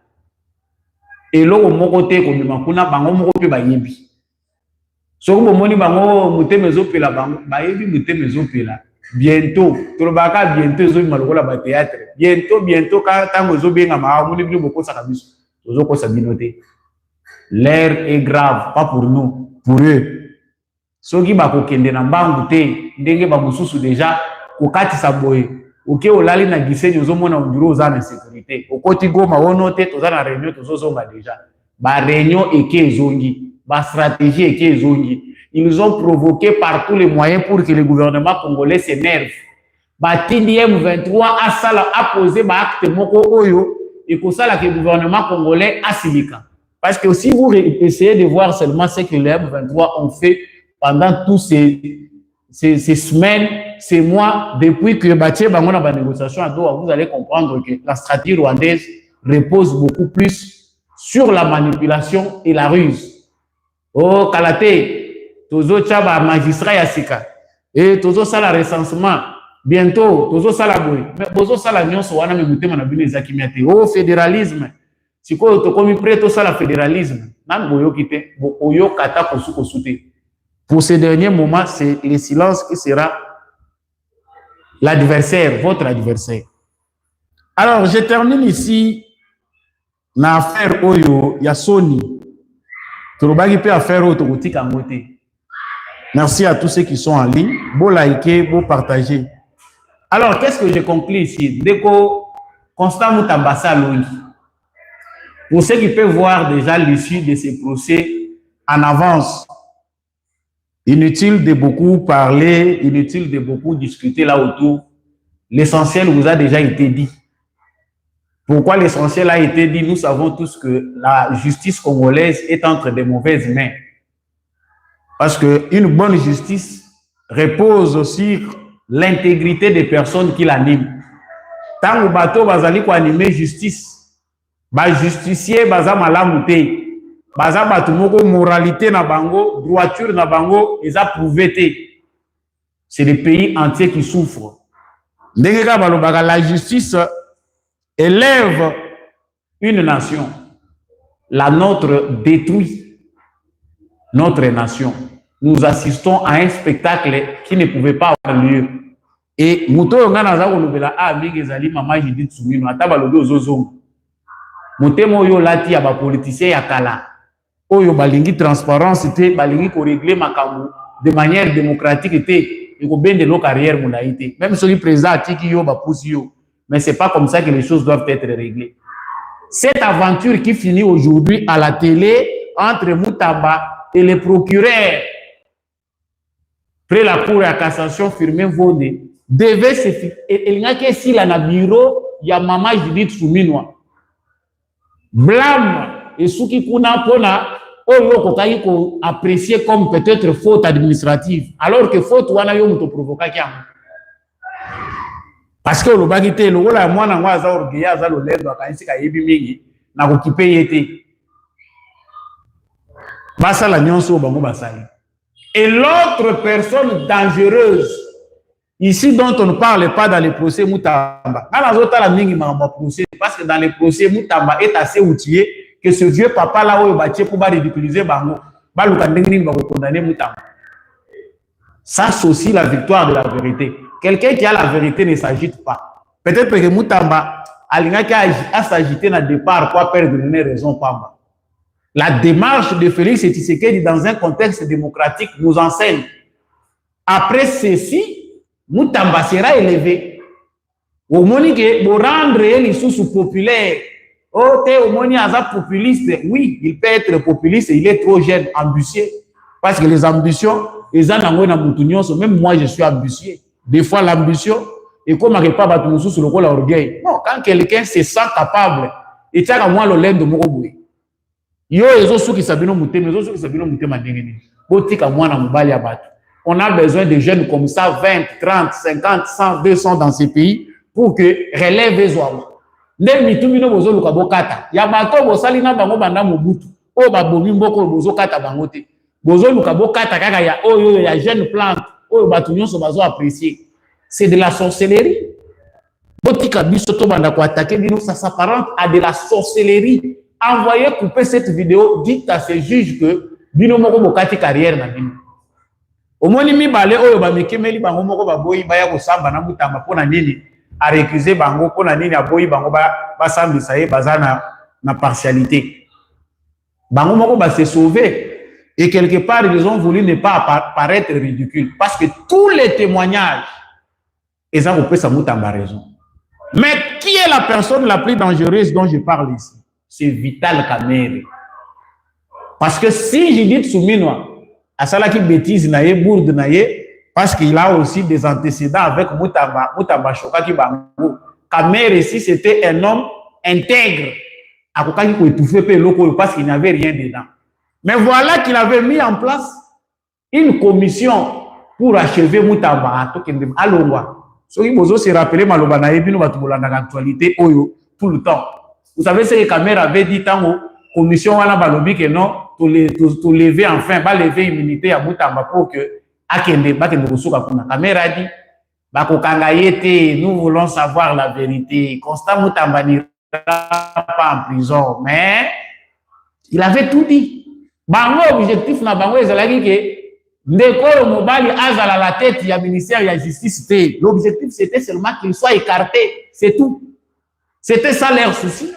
Et là, au mon côté, comme Makuna, bango moko pe ba yebi. So ko moni bango mute mezo pe la bango, ba yebi mute mezo pe la. Bientôt, to baka bientôt zo malokola ba théâtre. Bientôt quand tango zo benga ma moni bi boko sa kabiso. Zo ko sa binoté. L'air est grave, pas pour nous, pour eux. Soki ba ko kende na mbangu te, ndenge ba mususu déjà kokati sa boye ok olali na gise ozomona ondiro oza na sécurité okoti Goma ono te toza na réunion tozozonga déjà ba réunion eke ezongi ba stratégie eke ezongi. Ils ont provoqué par tous les moyens pour que le gouvernement congolais s'énerve. Batindi M23 a posé ba acte moko oyo et que ça que le gouvernement congolais a silika. Parce que si vous essayez de voir seulement ce que les M23 ont fait pendant tous ces semaines, ces mois, depuis que Batie Bango na ba négociation à Doha, vous allez comprendre que la stratégie rwandaise repose beaucoup plus sur la manipulation et la ruse. Oh, Kalate, tozo tchaba magistrat ya sika et tozo sala recensement bientôt tozo sala boy mais bozo sala nyonso wana me mutema na bino ezaki miate oh fédéralisme siko to komi prêt to sala fédéralisme nan boyo kité bo oyo kata kosuko souté. Pour ce dernier moment c'est le silence qui sera l'adversaire, votre adversaire. Alors je termine ici na affaire oyo ya Sony tolobaki pe affaire oyo tokotika ngote. Merci à tous ceux qui sont en ligne. Bon liker, bon partager. Alors, qu'est-ce que je conclue ici? Déco Constant Moutamba Salongi. Pour ceux qui peuvent voir déjà l'issue de ces procès en avance, inutile de beaucoup parler, inutile de beaucoup discuter là autour. L'essentiel vous a déjà été dit. Pourquoi l'essentiel a été dit? Nous savons tous que la justice congolaise est entre de mauvaises mains. Parce qu'une bonne justice repose sur l'intégrité des personnes qui l'animent. Tant que bateau bazali ko animer justice, ba justicier baza malamu te, baza batu moko moralité na bango, droiture na bango, eza prouvé te. C'est le pays entier qui souffre. Ndenge ka balobaka la justice élève une nation. La nôtre détruit notre nation. Nous assistons à un spectacle qui ne pouvait pas avoir lieu. Et Mouto Ngana Zako Lubela a Big Zali Mama Judith Soumino, Ataba Lodo Zozo. Moutemo yo lati ya ba politicien ya kala. Oyo balingi transparence te, balingi ko régler makambo de manière démocratique te, et ko bende lo carrière moulaïté. Même si le président Tiki yo ba pousse yo, mais c'est pas comme ça que les choses doivent être réglées. Cette aventure qui finit aujourd'hui à la télé entre Moutamba et le procureur, près la cour de cassation Firmin Vondé, devait se faire. Il n'y a que si la bureau, il y a Maman Judith Souminoa. Blâme et ce qui kuna pona, on apprécié comme peut-être faute administrative, alors que faute wana yo muto provoquer kiam. Parce que le bagité, le wala mwana ngwa za orgueil za lo lendo akanisi ka yebi mingi na ko kipe yete. Basa la nyonso bango basali. Et l'autre personne dangereuse, ici dont on ne parle pas dans les procès Moutamba. Parce que dans les procès, Moutamba est assez outillé que ce vieux papa là où il va pour ridiculiser Bango, va condamner Moutamba. Ça, c'est aussi la victoire de la vérité. Quelqu'un qui a la vérité ne s'agite pas. Peut-être que Moutamba a s'agité dans le départ pour perdre une raison Pamba. La démarche de Félix Tshisekedi dans un contexte démocratique nous enseigne. Après ceci, Moutamba sera élevé. Au moment que pour rendre les sous populaires, au moment populiste, oui, il peut être populiste, il est trop jeune, ambitieux. Parce que les ambitions, même moi je suis ambitieux. Des fois l'ambition, et comme on ne pas battre sur le orgueil. Non, quand quelqu'un se sent capable, et tient à moi le lait de Moroboui. Yo ezo suki sabino mutema, ezo suki sabino mutema ndengeni. Botika mwana mobali ya batu. On a besoin de jeunes comme ça, 20, 30, 50, 100, 200 dans ces pays pour que relève ezwa. Nde mitumino bozo luka bokata. Ya bato bosali na bango banda mobutu. O babomi mboko bozo kata bango te. Bozo luka bokata kaka ya oyo ya jeune plante. Oyo batu nyonso bazo apprécier. C'est de la sorcellerie. Botika biso to banda ko attaquer bino, ça s'apparente à de la sorcellerie. Envoyez couper cette vidéo, dites à ces juges que bino moko bokati carrière na bino. Omoni mi balé oyo ba mekemeli bango moko ba boyi ba ya ko samba na Moutamba pona nini a récuser bango pona nini a boyi bango ba sambisa ye bazana na partialité. Bango moko ba se sauver et quelque part ils ont voulu ne pas paraître ridicule parce que tous les témoignages Et ça, on peut ça Moutamba raison. Mais qui est la personne la plus dangereuse dont je parle ici? C'est Vital Kamerhe. Parce que si je dis Tsuminoa, à ça qui bêtise naie, bourde naie, parce qu'il a aussi des antécédents avec Moutamba Choka qui bango. Kamerhe ici, c'était un homme intègre. À quoi il peut étouffer parce qu'il n'avait rien dedans. Mais voilà qu'il avait mis en place une commission pour achever Moutamba à Longwa. Ce qui vous se rappeler Maloba Naebi, nous va l'actualité tout le temps. Vous savez ce que Kamerhe avait dit tant commission à la Balobi que non, pour lever enfin, pas lever immunité à Moutamba pour que Akende Bakende Rosuka Kuna. Kamerhe a dit, Bakokangayete, nous voulons savoir la vérité. Constant Moutamba n'ira pas en prison, mais il avait tout dit. Bango objectif na bango ezalaki que Ndekoro Mobali Azala la tête, il y a ministère, il y a justice. L'objectif, c'était seulement qu'il soit écarté. C'est tout. C'était ça leur souci.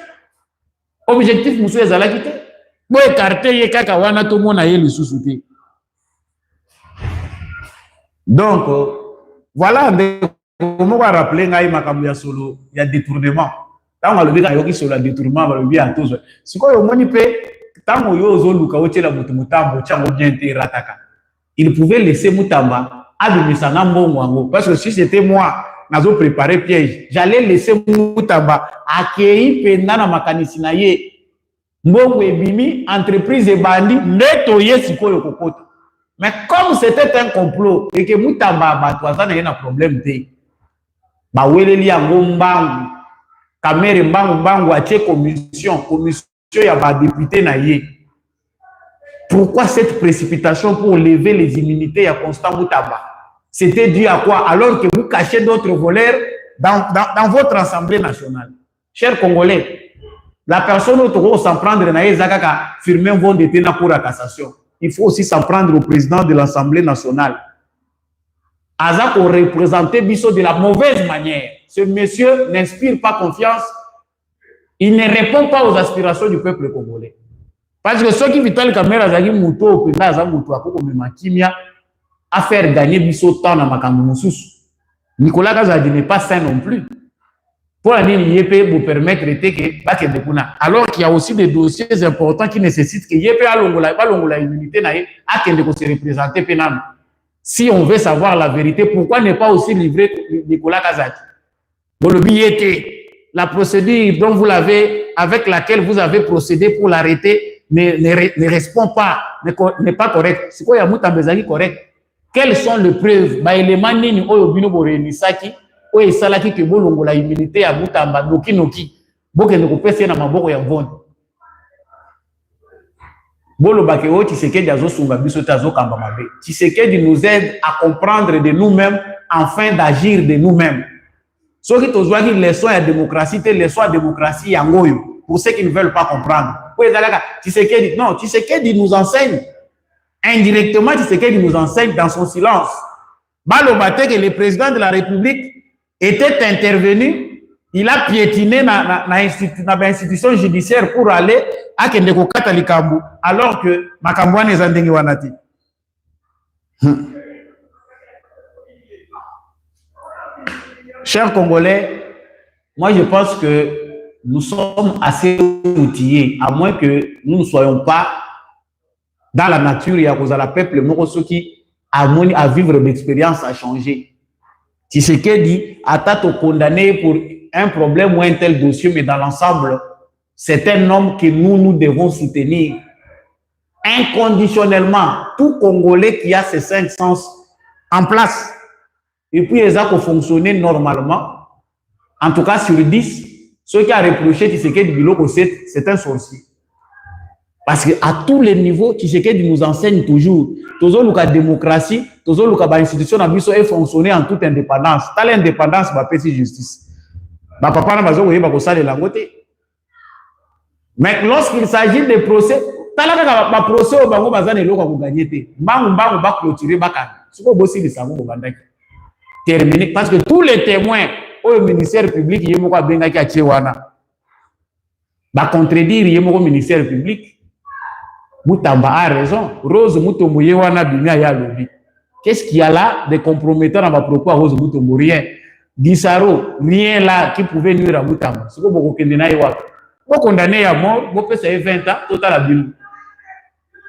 Objectif, monsieur Azala quitté. Pour écarter, il y a Kakawana, tout le monde a eu le sous-souté. Donc, voilà, comment on va rappeler, il y a détournement. Quand on va le dire, sur le détournement, on va le dire à tous. Si on a tant il pouvait laisser Moutamba à Mbongo. Parce que si c'était moi, j'ai préparé piège, j'allais laisser Moutamba accueillir pendant ma canisinaye. Mbongo et Bimi, entreprise et bandits, nettoyer Siko Yokokota. Mais comme c'était un complot et que Moutamba Batouazan n'a un problème, bah, Weleli Yango Mbangu, Kamerhe Mbangu a commission y a des députés naïe. Pourquoi cette précipitation pour lever les immunités à Constant Moutamba? C'était dû à quoi? Alors que vous cachez d'autres voleurs dans votre Assemblée nationale. Chers Congolais, la personne où s'en prendre naïe Zakaka firmer un bon détenu pour la cassation. Il faut aussi s'en prendre au président de l'Assemblée nationale. Azako représentait Bisso de la mauvaise manière. Ce monsieur n'inspire pas confiance. Il ne répond pas aux aspirations du peuple congolais. Parce que ceux qui Vital Kamerhe Azaki Mouto, à faire gagner Bisso temps dans Makambo Nicolas Kazadi n'est pas sain non plus. Pour la Yépe vous permettre que alors qu'il y a aussi des dossiers importants qui nécessitent que Yépe a l'ongola immunité à se représenter pénal. Si on veut savoir la vérité, pourquoi ne pas aussi livrer Nicolas Kazadi? Bon, le billet, la procédure dont vous l'avez, avec laquelle vous avez procédé pour l'arrêter, ne répond pas, n'est pas correct. C'est quoi Moutamba correct? Quelles sont les preuves? Bah, élément nini oyo bino borenisaki, oyo salaki que bolongo la immunité à Moutamba noki noki. Boke ne kopese na maboko ya vone. Bolo bake o Tshisekedi azo sunga biso tazo kamba mabe. Tshisekedi nous aide à comprendre de nous-mêmes afin d'agir de nous-mêmes. Ceux qui ont joué leçon à la démocratie, c'est leçon à la démocratie yangoyo. Pour ceux qui ne veulent pas comprendre. Tshisekedi, non, Tshisekedi nous enseigne. Indirectement, Tshisekedi nous enseigne dans son silence. Balobate que le président de la République était intervenu, il a piétiné dans l'institution judiciaire pour aller à Kendeko Katalikambu, alors que Makambouane est en Wanati. Chers Congolais, moi je pense que nous sommes assez outillés, à moins que nous ne soyons pas dans la nature et à cause de la peuple, ceux qui à vivre d'expérience à changer. Tshisekedi a été condamné pour un problème ou un tel dossier, mais dans l'ensemble, c'est un homme que nous devons soutenir inconditionnellement. Tout Congolais qui a ces 5 sens en place. Et puis, ils ont fonctionné normalement. En tout cas, sur 10, ceux qui ont reproché Tshisekedi Biloko, c'est un sorcier. Parce qu'à tous les niveaux, Tshisekedi nous enseigne toujours. Toujours la démocratie, toujours l'institution a fonctionné en toute indépendance. Dans l'indépendance, il y a justice. Papa n'a pas mais lorsqu'il s'agit de procès, procès terminé. Parce que tous les témoins au ministère public, ils vont contredire au ministère public. Moutamba a raison. Rose Moutombo Yewana Bimia ya lobby. Qu'est-ce qu'il y a là de compromettant dans ma propos à Rose Moutombo? Rien. Gisaro, rien là qui pouvait nuire à Moutamba. C'est comme vous condamné à mort, vous pouvez 20 ans, total abus.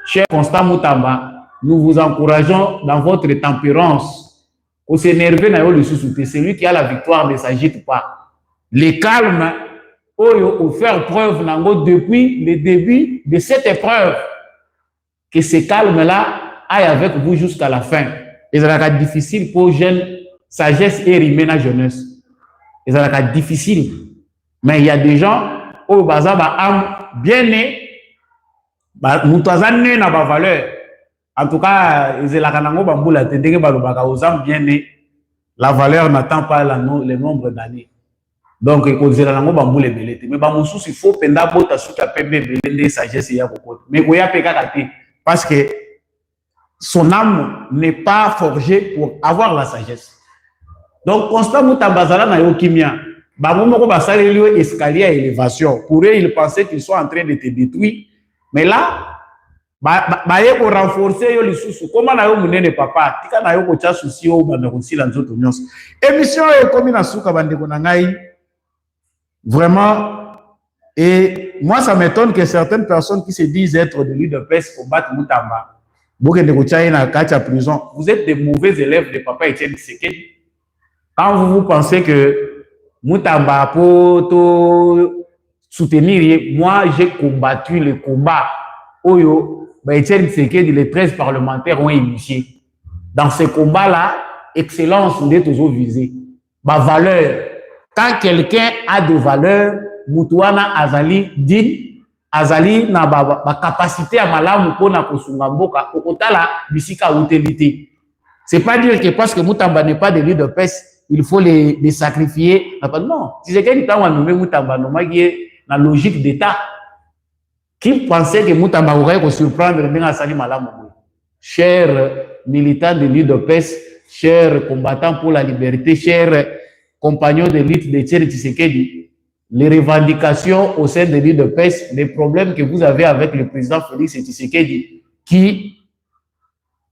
Cher Constant Moutamba, nous vous encourageons dans votre tempérance. Au s'énerver, c'est lui qui a la victoire, ne s'agite pas. Le calme, au faire preuve depuis le début de cette épreuve. Que ce calme-là aille avec vous jusqu'à la fin. Et ça va être difficile pour jeunes, sagesse et rimer la jeunesse. Et ça va être difficile. Mais il y a des gens au bazar bien nés, nous avons na ba valeur. En tout cas, ils bien nés. La valeur n'attend pas le nombre d'années. Donc, il faut dire que mais il faut que sagesse et mais parce que son âme n'est pas forgée pour avoir la sagesse. Donc, Constant Moutambazala na yokimia, escalier à élévation. Pour eux, ils pensaient qu'ils sont en train de te détruire. Mais là, pour renforcer les sous comment na yo munene papa, tika na yo ko cha souci o ba aussi la nzoto nyonso. Émission est comme na suka bande ko na ngai. Vraiment. Et moi, ça m'étonne que certaines personnes qui se disent être de l'UDPS combattent Moutamba. Vous êtes des mauvais élèves de Papa Etienne Tshisekedi. Quand vous pensez que Moutamba pour soutenir, moi j'ai combattu le combat. Oyo, Etienne Tshisekedi, les 13 parlementaires ont initié. Dans ce combat-là, excellence vous êtes toujours visé. Ma valeur. Quand quelqu'un a de valeur, Moutouana Azali dit Azali na ba capacité à malamu pona kosunga mboka okotala bisika utilité. C'est pas dire que parce que Moutamba n'est pas de l'UDPS, il faut les sacrifier. Non, si c'est quelqu'un qui t'a nommé Moutamba, la logique d'État, qui pensait que Moutamba aurait surprendre dans Azali malamu. Chers militants de l'UDPS, chers combattants pour la liberté, chers compagnons de lutte de Etienne Tshisekedi, les revendications au sein de l'UDPS, les problèmes que vous avez avec le président Félix Tshisekedi, qui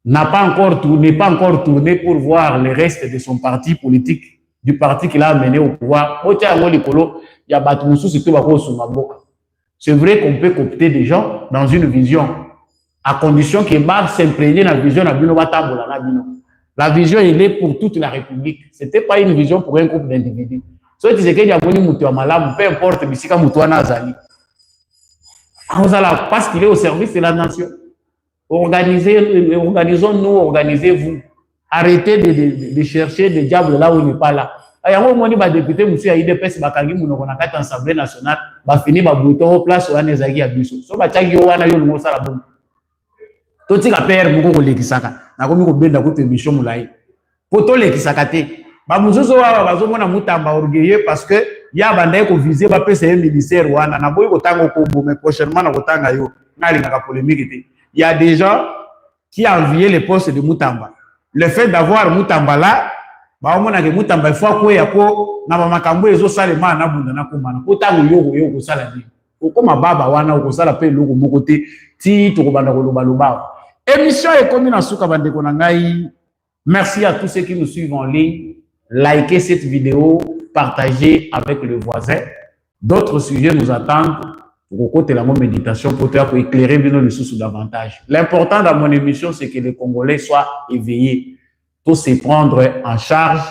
n'est pas encore tourné pour voir le reste de son parti politique, du parti qu'il a amené au pouvoir. C'est vrai qu'on peut coopter des gens dans une vision, à condition que Marx s'imprégner dans la vision de la vision, elle est pour toute la République. Ce n'était pas une vision pour un groupe d'individus. So tu sais qu'il y a peu importe bisika mutuana azali. Parce qu'il est au service de la nation. Organisons-nous, organisez-vous. Arrêtez de chercher des diables là où il n'est pas là. Il y a un moment où les députés monsieur IDPS bakangi munokona kati assemblée nationale ba fini ba bouton place ou anezaki abiso. So ba tchaki wana yo ngo sala bon. Toti ka père moko ko lekisaka. Na komi ko benda ko émission mulai. Poto lekisaka te. Bamuzuzo wa bazomona Moutamba orgueilleux parce que ya bandaye ko viser ba PCM ministère wana na boy ko tango ko mais prochainement na ko tanga yo ngali na polémique te. Il y a des gens qui enviaient les postes de Moutamba. Le fait d'avoir Moutamba là, ba omona ke Moutamba il faut ko ya ko na ba makambo ezo salema na bunda na komana. Ko tango yo ko sala ni. Ko ma baba wana ko sala pe loko moko te ti to ko banda ko loba loba. Émission est comme na suka bande ko na ngai. Merci à tous ceux qui nous suivent en ligne. Likez cette vidéo, partagez avec le voisin. D'autres sujets nous attendent pour côté la méditation pour éclairer bien les sources davantage. L'important dans mon émission, c'est que les Congolais soient éveillés, pour se prendre en charge.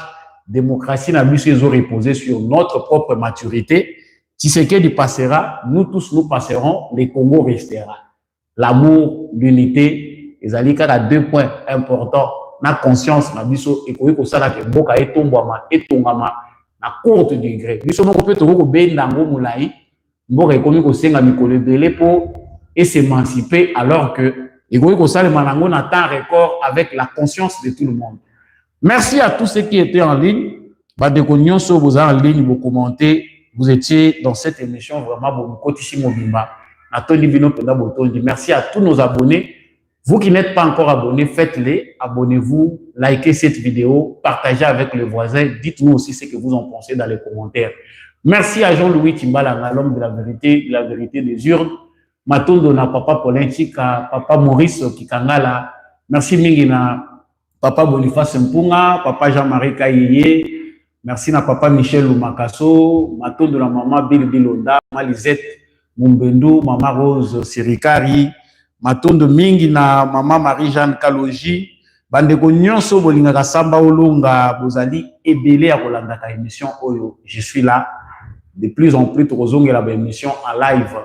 Démocratie n'a plus reposer sur notre propre maturité. Tshisekedi passera, nous tous nous passerons, les Congo restera. L'amour, l'unité, les alliés à 2 points importants. Na conscience na biso ekoki kosala ke mboka etombwama etongama na courte degré biso moko pe toko benda ngo mulai mboka ekomi kosenga mikolo ebele po s'émanciper alors que ekoki kosala manango na temps record avec la conscience de tout le monde. Merci à tous ceux qui étaient en ligne. Badeko nyonso vous en ligne, vous commentez, vous étiez dans cette émission vraiment bon kotisi mobimba. Na toni bino penda botondi. Merci à tous nos abonnés. Vous qui n'êtes pas encore abonnés, faites-les, abonnez-vous, likez cette vidéo, partagez avec les voisins, dites-nous aussi ce que vous en pensez dans les commentaires. Merci à Jean-Louis Timbalanga, l'homme de la vérité des urnes. Matondo na papa Polentika, papa Maurice Kikangala. Merci Mingina, papa Boniface Mpunga, papa Jean-Marie Kayeye, Merci à papa Michel Lumakaso, Mato de la maman Bill Bilonda, Maman Lisette Mumbendo, Maman Rose Sirikari, Mato de Mingi na maman Marie-Jeanne Kaloji, bandeko nyonso bolingaka samba olonga bozali ebele à kolanda ka émission oyo. Je suis là de plus en plus tozongela la émission en live.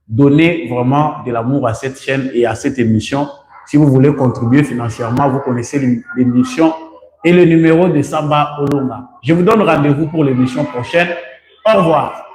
Donnez vraiment de l'amour à cette chaîne et à cette émission. Si vous voulez contribuer financièrement, vous connaissez l'émission et le numéro de Samba Olonga. Je vous donne rendez-vous pour l'émission prochaine. Au revoir.